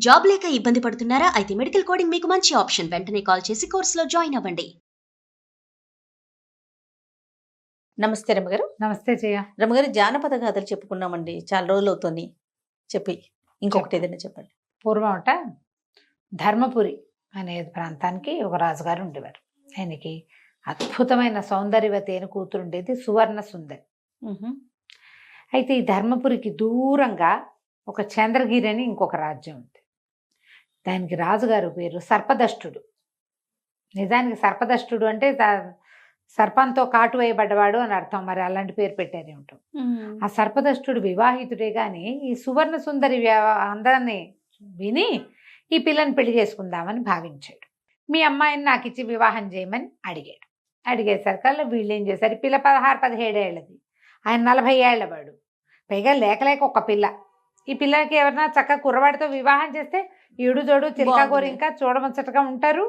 Job లేక ఇబ్బంది పడుతున్నారా? అయితే మెడికల్ కోడింగ్ మీకు మంచి ఆప్షన్. వెంటనే కాల్ చేసి కోర్సులో జాయిన్ అవ్వండి. నమస్తే రమగారు. నమస్తే జయ. రమగారు, జానపద గాథలు చెప్పుకున్నామండి, చాలా రోజులు అవుతుంది. చెప్పి ఇంకొకటి ఏదైనా చెప్పండి. పూర్వమట ధర్మపురి అనే ప్రాంతానికి ఒక రాజుగారు ఉండేవారు. ఆయనకి అద్భుతమైన సౌందర్యవతి అయిన కూతురు ఉండేది, సువర్ణ సుందరి. అయితే ఈ ధర్మపురికి దూరంగా ఒక చంద్రగిరి అని ఇంకొక రాజ్యం ఉంది. దానికి రాజుగారు పేరు సర్పదష్టుడు. నిజానికి సర్పదష్టుడు అంటే సర్పంతో కాటు వేయబడ్డవాడు అని అర్థం. మరి అలాంటి పేరు పెట్టారు ఏమిటో. ఆ సర్పదష్టుడు వివాహితుడే గాని ఈ సువర్ణ సుందరి అందాన్ని విని ఈ పిల్లని పెళ్లి చేసుకుందామని భావించాడు. మీ అమ్మాయిని నాకు ఇచ్చి వివాహం చేయమని అడిగాడు. అడిగేసరికల్లా వీళ్ళు ఏం చేశారు, ఈ పిల్ల 16-17 ఏళ్ళది, ఆయన 40 ఏళ్ల వాడు. పైగా లేక ఒక పిల్ల. ఈ పిల్లకి ఎవరైనా చక్కగా కుర్రవాడితో వివాహం చేస్తే ఈడు జోడు చిలకా గోరింకా చూడముచ్చటగా ఉంటారు.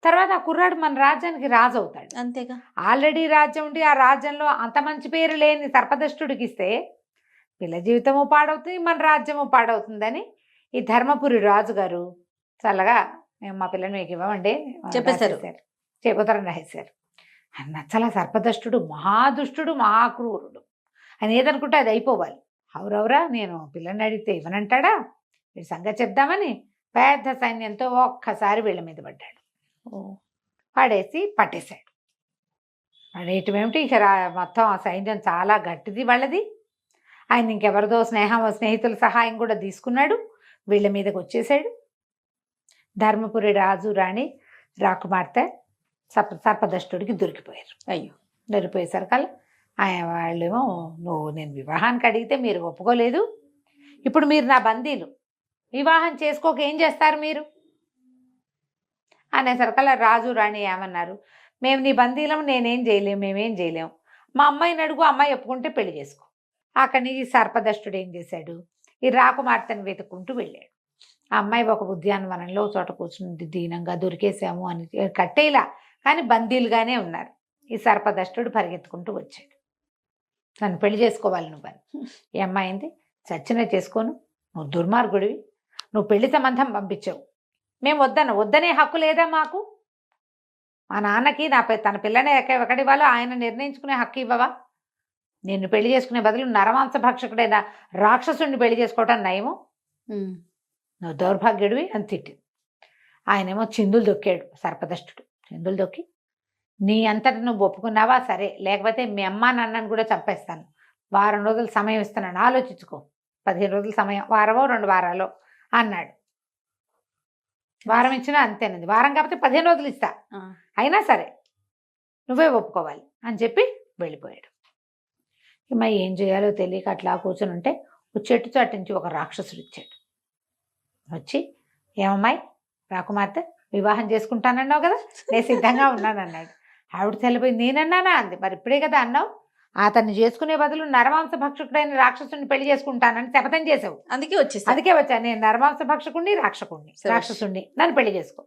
తర్వాత ఆ కుర్రాడు మన రాజ్యానికి రాజు అవుతాడు. అంతేగా, ఆల్రెడీ రాజ్యం ఉండి ఆ రాజ్యంలో అంత మంచి పేరు లేని సర్పదష్టుడికి ఇస్తే పిల్ల జీవితము పాడవుతుంది, మన రాజ్యము పాడవుతుందని ఈ ధర్మపురి రాజుగారు చల్లగా మేము మా పిల్లని మీకు ఇవ్వమండి చెప్పేశారు. చెబుతారని రాసేశారు. నచ్చలా సర్పదష్టుడు మహాదుష్టుడు, మహాక్రూరుడు. అని ఏదనుకుంటే అది అయిపోవాలి. అవురవురా నేను పిల్లని అడిగితే ఇవ్వనంటాడా, వీడి సంగతి చెప్దామని పెద్ద సైన్యంతో ఒక్కసారి వీళ్ళ మీద పడ్డాడు. పడేసి పట్టేశాడు. పడేయటం ఏమిటి, ఇక మొత్తం ఆ సైన్యం చాలా గట్టిది వాళ్ళది. ఆయన ఇంకెవరిదో స్నేహితుల సహాయం కూడా తీసుకున్నాడు. వీళ్ళ మీదకి వచ్చేసాడు. ధర్మపురి రాజు రాణి రాకుమార్తె సర్పదష్టుడికి దొరికిపోయారు. అయ్యో, దొరికిపోయేసరికల్లా ఆయన వాళ్ళేమో నేను వివాహానికి అడిగితే మీరు ఒప్పుకోలేదు, ఇప్పుడు మీరు నా బందీలు, వివాహం చేసుకోక ఏం చేస్తారు మీరు అనేసరికల్లా రాజు రాణి ఏమన్నారు, మేము నీ బందీలం, నేనేం చేయలేము, మేమేం చేయలేము, మా అమ్మాయిని అడుగు, అమ్మాయి ఒప్పుకుంటే పెళ్లి చేసుకో. అక్కడి ఈ సర్పదష్టుడు ఏం చేశాడు, ఈ రాకుమార్తెను వెతుక్కుంటూ వెళ్ళాడు. ఆ అమ్మాయి ఒక ఉద్యానవనంలో చోట కూర్చుంది, దీనంగా దొరికేసాము అని కట్టేలా, కానీ బందీలుగానే ఉన్నారు. ఈ సర్పదష్టుడు పరిగెత్తుకుంటూ వచ్చాడు. నన్ను పెళ్లి చేసుకోవాలి నువ్వని. ఈ అమ్మాయింది, చచ్చినా చేసుకోను, నువ్వు దుర్మార్గుడివి, నువ్వు పెళ్లి సంబంధం పంపించావు, మేము వద్దనే హక్కు లేదా మాకు? మా నాన్నకి తన పిల్లని ఎక్కడివ్వాలో ఆయన నిర్ణయించుకునే హక్కు ఇవ్వవా? నిన్ను పెళ్లి చేసుకునే బదులు నరమాంస భక్షకుడైన రాక్షసుడిని పెళ్లి చేసుకోవటం నయము, నువ్వు దౌర్భాగ్యుడివి అని తిట్టింది. ఆయనేమో చిందులు దొక్కాడు సర్పదష్టుడు. చిందులు దొక్కి, నీ అంతటి నువ్వు ఒప్పుకున్నావా సరే, లేకపోతే మీ అమ్మ నాన్నని కూడా చంపేస్తాను, వారం రోజులు సమయం ఇస్తున్నాను, ఆలోచించుకో, 15 రోజుల సమయం, వారమో 2 వారాలో అన్నాడు. వారం ఇచ్చినా అంతేనంది, వారం కాకపోతే 15 రోజులు ఇస్తా, అయినా సరే నువ్వే ఒప్పుకోవాలి అని చెప్పి వెళ్ళిపోయాడు. మరి ఏం చేయాలో తెలియక అట్లా కూర్చొని ఉంటే చెట్టు చాటు నుంచి ఒక రాక్షసుడు ఇచ్చాడు. వచ్చి, ఏమమ్మాయి రాకుమార్తె, వివాహం చేసుకుంటానన్నావు కదా, నేను సిద్ధంగా ఉన్నాను అన్నాడు. ఆవిడ తెలిపోయి, నేనన్నానా అంది. మరి ఇప్పుడే కదా అన్నావు, అతన్ని చేసుకునే బదులు నరమాంస భక్షకుడైన రాక్షసుని పెళ్లి చేసుకుంటానని శపథం చేసావు, అందుకే వచ్చా, నేను నరమాంస భక్షకుడిని రాక్షసుణ్ణి, నన్ను పెళ్లి చేసుకో.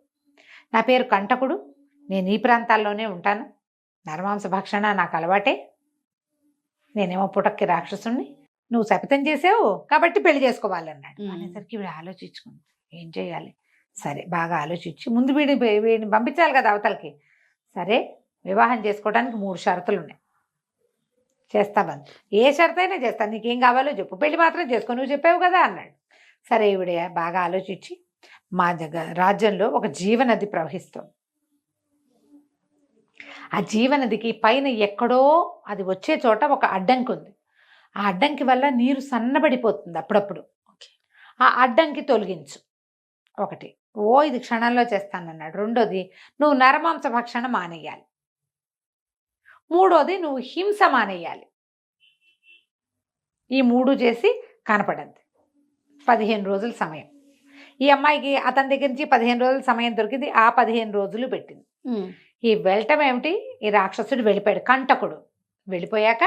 నా పేరు కంటకుడు, నేను ఈ ప్రాంతాల్లోనే ఉంటాను, నరమాంస భక్షణ నాకు అలవాటే, నేనేమో పుటక్కి రాక్షసుణ్ణి, నువ్వు శపథం చేసావు కాబట్టి పెళ్లి చేసుకోవాలన్నాడు. అనేసరికి వీడు ఆలోచించుకుంది, ఏం చేయాలి, సరే బాగా ఆలోచించి ముందు వీడిని పంపించాలి కదా అవతలకి. సరే వివాహం చేసుకోవడానికి 3 షరతులు ఉన్నాయి, చేస్తామని. ఏ షరతు అయినా చేస్తాను, నీకేం కావాలో చెప్పు, పెళ్లి మాత్రం చేసుకో, నువ్వు చెప్పావు కదా అన్నాడు. సరే ఈవిడ బాగా ఆలోచించి, మా రాజ్యంలో ఒక జీవనది ప్రవహిస్తుంది, ఆ జీవనదికి పైన ఎక్కడో అది వచ్చే చోట ఒక అడ్డంకి ఉంది, ఆ అడ్డంకి వల్ల నీరు సన్నబడిపోతుంది అప్పుడప్పుడు, ఆ అడ్డంకి తొలగించు ఒకటి. ఇది క్షణంలో చేస్తానన్నాడు. రెండోది, నువ్వు నరమాంస భక్షణ మానేయాలి. మూడోది, నువ్వు హింస మానేయాలి. ఈ 3 చేసి కనపడింది. 15 రోజుల సమయం. ఈ అమ్మాయికి అతని దగ్గర నుంచి 15 రోజుల సమయం దొరికింది. ఆ 15 రోజులు పెట్టింది. ఈ వెళ్ళటం ఏమిటి, ఈ రాక్షసుడు వెళ్ళిపోయాడు, కంటకుడు. వెళ్ళిపోయాక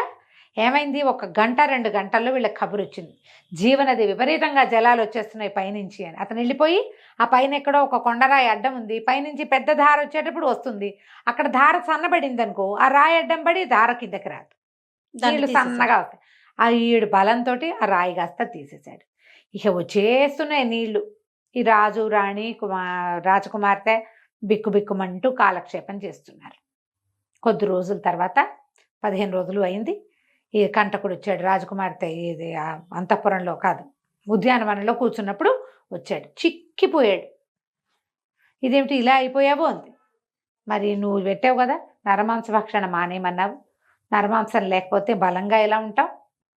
ఏమైంది, 1 గంట 2 గంటల్లో వీళ్ళకి కబురు వచ్చింది, జీవనది విపరీతంగా జలాలు వచ్చేస్తున్నాయి పైనుంచి అని. అతను వెళ్ళిపోయి ఆ పైన ఎక్కడో ఒక కొండరాయి అడ్డం ఉంది, పైనుంచి పెద్ద ధార వచ్చేటప్పుడు వస్తుంది, అక్కడ ధార సన్నబడింది అనుకో, ఆ రాయి అడ్డం పడి ధార కిందకి రాదు, నీళ్ళు సన్నగా వస్తాయి. ఆ 7 బలంతో ఆ రాయి కాస్త తీసేశాడు. ఇక వచ్చేస్తున్నాయి నీళ్లు, ఈ రాజు రాణి రాజకుమార్తె బిక్కుబిక్కుమంటూ కాలక్షేపం చేస్తున్నారు. కొద్ది రోజుల తర్వాత 15 రోజులు అయింది. ఈ కంటకుడు వచ్చాడు. రాజకుమార్తె ఇది అంతఃపురంలో కాదు, ఉద్యానవనంలో కూర్చున్నప్పుడు వచ్చాడు. చిక్కిపోయాడు. ఇదేమిటి ఇలా అయిపోయావు అంది. మరి నువ్వు పెట్టావు కదా నరమాంస భక్షణ మానేయమన్నావు, నరమాంసం లేకపోతే బలంగా ఎలా ఉంటావు?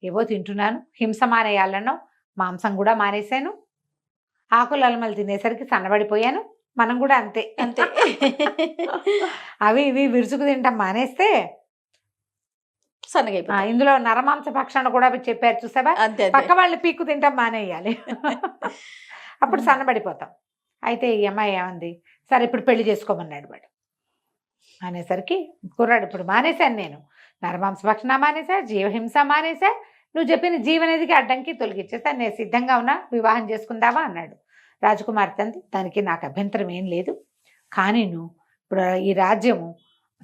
ఏవో తింటున్నాను, హింస మానేయాలన్నావు, మాంసం కూడా మానేశాను, ఆకులు అలమలు తినేసరికి సన్నబడిపోయాను. మనం కూడా అంతే అంతే. అవి ఇవి విరుచుకు తింటాం మానేస్తే సన్నగా ఇందులో నరమాంస భక్షణ కూడా చెప్పారు చూసావా, అంతే పక్క వాళ్ళని పీక్కు తింటాం మానేయాలి. అప్పుడు సన్నబడిపోతాం. అయితే ఈ అమ్మాయి ఏమంది, సరే ఇప్పుడు పెళ్లి చేసుకోమన్నాడు వాడు. అనేసరికి కుర్రాడు, ఇప్పుడు మానేశాను నేను, నరమాంస భక్షణ మానేసా, జీవహింస మానేసా, నువ్వు చెప్పిన జీవనదికి అడ్డంకి తొలగిచ్చేస్తా, నేను సిద్ధంగా ఉన్నా, వివాహం చేసుకుందావా అన్నాడు. రాజకుమార్తె అంది, దానికి నాకు అభ్యంతరం ఏం లేదు, కానీ నువ్వు ఇప్పుడు ఈ రాజ్యము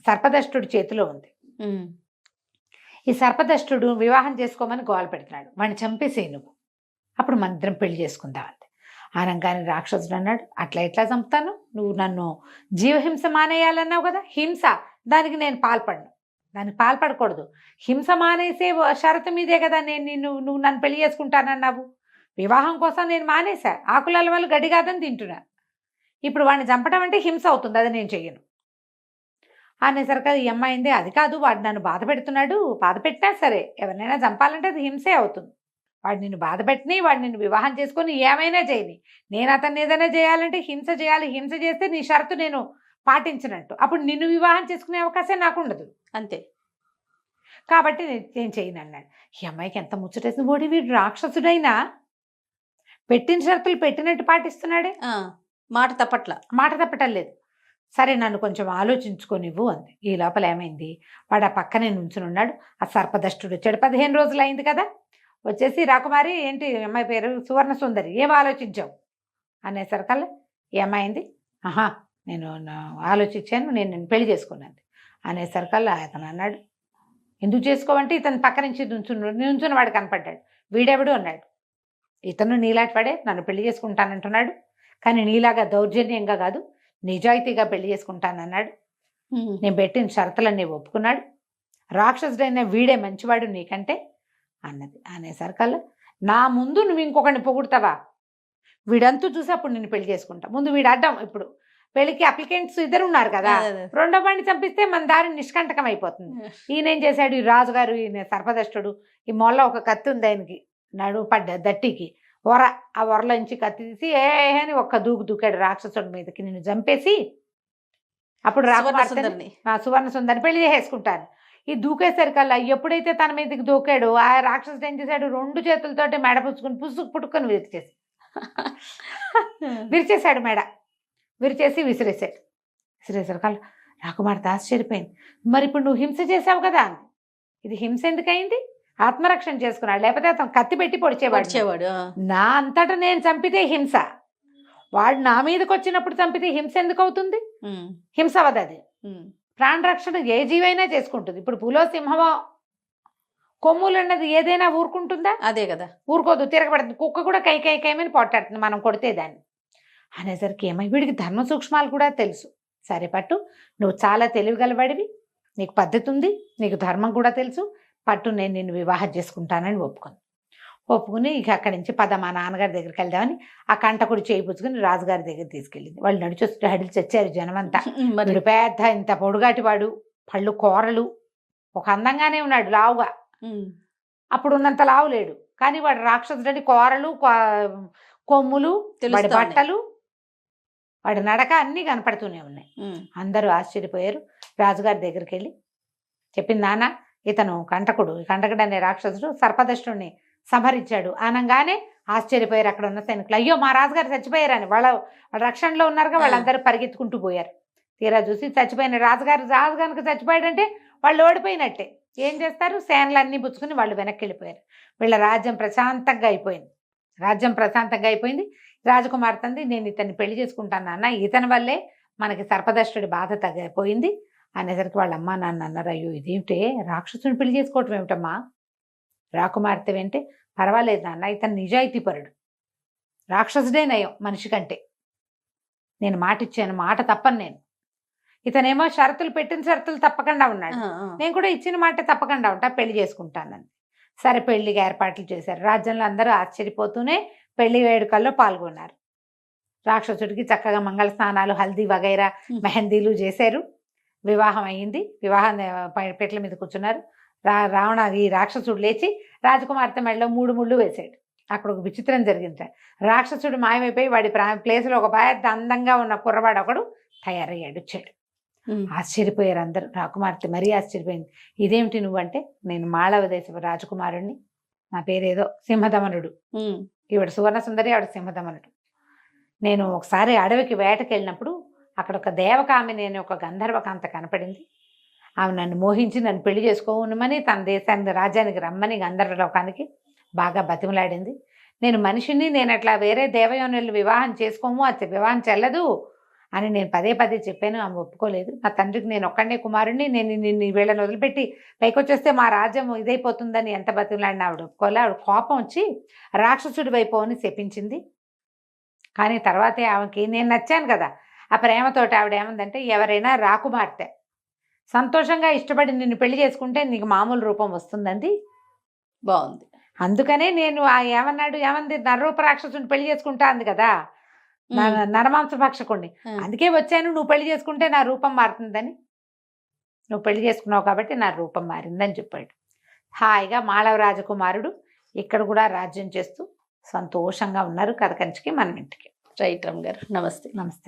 సర్పదష్టుడి చేతిలో ఉంది. ఈ సర్పదష్టుడు వివాహం చేసుకోమని గోల పెడుతున్నాడు, వాడిని చంపేసేయి నువ్వు, అప్పుడు మన ఇద్దరం పెళ్లి చేసుకుందామంది. ఆనంగానే రాక్షసుడు అన్నాడు, అట్లా ఎట్లా చంపుతాను, నువ్వు నన్ను జీవహింస మానేయాలన్నావు కదా, హింస, దానికి నేను పాల్పడను, దానికి పాల్పడకూడదు, హింస మానేసే షరతు మీదే కదా నువ్వు నన్ను పెళ్లి చేసుకుంటానన్నావు, వివాహం కోసం నేను మానేసా, ఆకుల వల్ల గడ్డి కాదని తింటున్నా, ఇప్పుడు వాడిని చంపడం అంటే హింస అవుతుంది, అది నేను చెయ్యను అనేసరికి ఈ అమ్మాయింది, అది కాదు, వాడు నన్ను బాధ పెడుతున్నాడు, బాధ పెట్టినా సరే ఎవరినైనా చంపాలంటే అది హింసే అవుతుంది, వాడు నిన్ను బాధ పెట్టిని, వాడు నిన్ను వివాహం చేసుకొని ఏమైనా చేయని, నేను అతన్ని ఏదైనా చేయాలంటే హింస చేయాలి, హింస చేస్తే నీ షరతు నేను పాటించినట్టు, అప్పుడు నిన్ను వివాహం చేసుకునే అవకాశం నాకు ఉండదు, అంతే, కాబట్టి నేను చేయను అన్నాడు. ఈ అమ్మాయికి ఎంత ముచ్చటేసింది, ఓడి వీడు రాక్షసుడైనా పెట్టిన షరతులు పెట్టినట్టు పాటిస్తున్నాడే, మాట తప్పటం లేదు. సరే నన్ను కొంచెం ఆలోచించుకోనివ్వు అంది. ఈ లోపల ఏమైంది, వాడు ఆ పక్కనే నుంచుని ఉన్నాడు. ఆ సర్పదష్టుడు వచ్చాడు. 15 రోజులు అయింది కదా, వచ్చేసి రాకుమారి ఏంటి అమ్మాయి పేరు సువర్ణ సుందరి, ఏం ఆలోచించావు అనేసరికల్లా ఈ అమ్మాయింది, ఆహా నేను ఆలోచించాను, నేను పెళ్లి చేసుకున్నాను అనేసరికల్లా అతను అన్నాడు, ఎందుకు చేసుకోవంటే ఇతను పక్క నుంచి నుంచున్న వాడు కనపడ్డాడు. వీడెవడు అన్నాడు. ఇతను నీలాంటి వాడే, నన్ను పెళ్లి చేసుకుంటానంటున్నాడు, కానీ నీలాగా దౌర్జన్యంగా కాదు, నిజాయితీగా పెళ్లి చేసుకుంటానన్నాడు, నేను పెట్టిన షరతులన్నీ ఒప్పుకున్నాడు, రాక్షసుడైన వీడే మంచివాడు నీకంటే అన్నది. అనేసరికల్లా నా ముందు నువ్వు ఇంకొకరిని పొగుడతావా, వీడంతూ చూసి అప్పుడు నిన్ను పెళ్లి చేసుకుంటా, ముందు వీడు అడ్డం, ఇప్పుడు పెళ్లికి అప్లికెంట్స్ ఇద్దరు ఉన్నారు కదా, రెండో వాడిని చంపిస్తే మన దారి నిష్కంటకం అయిపోతుంది. ఈయనేం చేశాడు, ఈ రాజుగారు, ఈయన సర్పదష్టుడు, ఈ మొల్ల ఒక కత్తి ఉంది ఆయనకి నడుము పడ్డ దట్టికి, ఆ వరలోంచి కత్తి తీసి అని ఒక్క దూకాడు రాక్షసుడి మీదకి, నిన్ను చంపేసి అప్పుడు సువర్ణ సుందరిని పెళ్లి చేసేసుకుంటాను. ఈ దూకేసరికల్లా ఎప్పుడైతే తన మీదకి దూకాడో ఆ రాక్షసుడు ఏం చేశాడు, 2 చేతులతోటి మెడ పుట్టుకొని విరిచేశాడు మెడ, విరిచేసి విసిరేసరికల్లా రాకుమార్తె ఆశ్చర్యపోయింది. మరి ఇప్పుడు నువ్వు హింస చేసావు కదా అంది. ఇది హింస ఎందుకయింది, ఆత్మరక్షణ చేసుకున్నాడు, లేకపోతే అతను కత్తి పెట్టి పొడిచేవాడు. నా అంతటా నేను చంపితే హింస, వాడు నా మీదకి వచ్చినప్పుడు చంపితే హింస ఎందుకు అవుతుంది, హింస అవదు అది. ప్రాణరక్షణ ఏ జీవైనా చేసుకుంటుంది. ఇప్పుడు పులో సింహమో కొమ్ములు అన్నది ఏదైనా ఊరుకుంటుందా, అదే కదా, ఊరుకోదు, తిరగబడుతుంది. కుక్క కూడా కైమని పొట్టాడుతుంది మనం కొడితే దాన్ని. అనేసరికి ఏమై వీడికి ధర్మ సూక్ష్మాలు కూడా తెలుసు. సరే పట్టు, నువ్వు చాలా తెలివిగలవాడివి, నీకు పద్ధతి ఉంది, నీకు ధర్మం కూడా తెలుసు, పట్టు నేను నిన్ను వివాహం చేసుకుంటానని ఒప్పుకుని ఇక అక్కడి నుంచి మా నాన్నగారి దగ్గరికి వెళ్దామని ఆ కంటకుడు చేయి పుచ్చుకుని రాజుగారి దగ్గర తీసుకెళ్ళింది. వాళ్ళు నడిచొస్తూ హడిలు చచ్చారు జనమంతా. వీడు పెద్ద ఇంత పొడుగాటి వాడు, పళ్ళు కూరలు, ఒక అందంగానే ఉన్నాడు లావుగా, అప్పుడు ఉన్నంత లావు లేడు, కానీ వాడు రాక్షసుడి కూరలు కొమ్ములు, వాడి బట్టలు, వాడి నడక అన్నీ కనపడుతూనే ఉన్నాయి. అందరూ ఆశ్చర్యపోయారు. రాజుగారి దగ్గరికి వెళ్ళి చెప్పింది, నాన్న ఇతను కంటకుడు అనే రాక్షసుడు సర్పదష్టుడిని సంహరించాడు అనగానే ఆశ్చర్యపోయారు అక్కడ ఉన్న సైనికులు. అయ్యో మా రాజుగారు చచ్చిపోయారని, వాళ్ళ రక్షణలో ఉన్నారుగా, వాళ్ళందరూ పరిగెత్తుకుంటూ పోయారు. తీరా చూసి చచ్చిపోయిన రాజుగారు కనుక చచ్చిపోయాడంటే వాళ్ళు ఓడిపోయినట్టే. ఏం చేస్తారు, సేనలన్నీ పుచ్చుకుని వాళ్ళు వెనక్కి వెళ్ళిపోయారు. వీళ్ళ రాజ్యం ప్రశాంతంగా అయిపోయింది. రాజకుమార్తె అంది, నేను ఇతన్ని పెళ్లి చేసుకుంటాను నాన్న, ఇతని వల్లే మనకి సర్పదష్టుడి బాధ తగ్గిపోయింది అనేసరికి వాళ్ళ అమ్మ నాన్న అన్నారు, అయ్యో ఇదేమిటే రాక్షసుని పెళ్లి చేసుకోవటం ఏమిటమ్మా, రాకుమార్తె వెంటే పర్వాలేదు నాన్న, ఇతను నిజాయితీపరుడు, రాక్షసుడే నయం మనిషి కంటే. నేను మాట ఇచ్చాను, మాట తప్పను నేను. ఇతనేమో షరతులు పెట్టిన షరతులు తప్పకుండా ఉన్నాడు. నేను కూడా ఇచ్చిన మాట తప్పకుండా ఉంటా, పెళ్లి చేసుకుంటానని. సరే పెళ్లికి ఏర్పాట్లు చేశారు. రాజ్యంలో అందరూ ఆశ్చర్యపోతూనే పెళ్లి వేడుకల్లో పాల్గొన్నారు. రాక్షసుడికి చక్కగా మంగళ స్నానాలు, హల్దీ వగైరా మెహందీలు చేశారు. వివాహం అయ్యింది. వివాహం పెట్ల మీద కూర్చున్నారు. ఈ రాక్షసుడు లేచి రాజకుమార్తె మెడలో 3 ముళ్ళు వేశాడు. అక్కడ ఒక విచిత్రం జరిగింది. రాక్షసుడు మాయమైపోయి వాడి ప్లేస్లో ఒక పెద్ద అందంగా ఉన్న కుర్రవాడు ఒకడు తయారయ్యాడు, వచ్చాడు. ఆశ్చర్యపోయారు అందరూ. రాకుమార్తె మరీ ఆశ్చర్యపోయింది. ఇదేమిటి నువ్వంటే, నేను మాళవ దేశపు రాజకుమారుణ్ణి, నా పేరేదో సింహదమనుడు. ఈవిడ సువర్ణ సుందరి, ఆవిడ సింహదమనుడు. నేను ఒకసారి అడవికి వేటకి వెళ్ళినప్పుడు అక్కడ ఒక దేవకామిని అనే ఒక గంధర్వకాంత కనపడింది. ఆమె నన్ను మోహించి నన్ను పెళ్లి చేసుకోమని తన దేశానికి రాజ్యానికి రమ్మని గంధర్వలోకానికి బాగా బతిమలాడింది. నేను మనిషిని, నేను అట్లా వేరే దేవయోనులు వివాహం చేసుకోము, అది వివాహం చెల్లదు అని నేను పదే పదే చెప్పాను. ఆమె ఒప్పుకోలేదు. నా తండ్రికి నేను ఒక్కడే కుమారుణ్ణి, నేను నిన్ను వీళ్ళని వదిలిపెట్టి పైకొచ్చేస్తే మా రాజ్యం ఇదైపోతుందని ఎంత బతిమలాడిన ఆవిడ ఒప్పుకోలే. ఆవిడ కోపం వచ్చి రాక్షసుడి వైపు అని శపించింది. కానీ తర్వాతే ఆమెకి నేను నచ్చాను కదా, ఆ ప్రేమతోటి ఆవిడ ఏమందంటే, ఎవరైనా రాకుమార్తె సంతోషంగా ఇష్టపడి నిన్ను పెళ్లి చేసుకుంటే నీకు మామూలు రూపం వస్తుందండి. బాగుంది. అందుకనే నేను ఏమంది నరరూప రాక్షసుని పెళ్లి చేసుకుంటా అంది కదా, నరమాంస భక్షకుణ్ణి. అందుకే వచ్చాను, నువ్వు పెళ్లి చేసుకుంటే నా రూపం మారుతుందని. నువ్వు పెళ్లి చేసుకున్నావు కాబట్టి నా రూపం మారిందని చెప్పాడు. హాయిగా మాళవ రాజకుమారుడు ఇక్కడ కూడా రాజ్యం చేస్తూ సంతోషంగా ఉన్నారు. కథ కంచికి మనం ఇంటికి. రైట్ రమ్ గారు, నమస్తే. నమస్తే.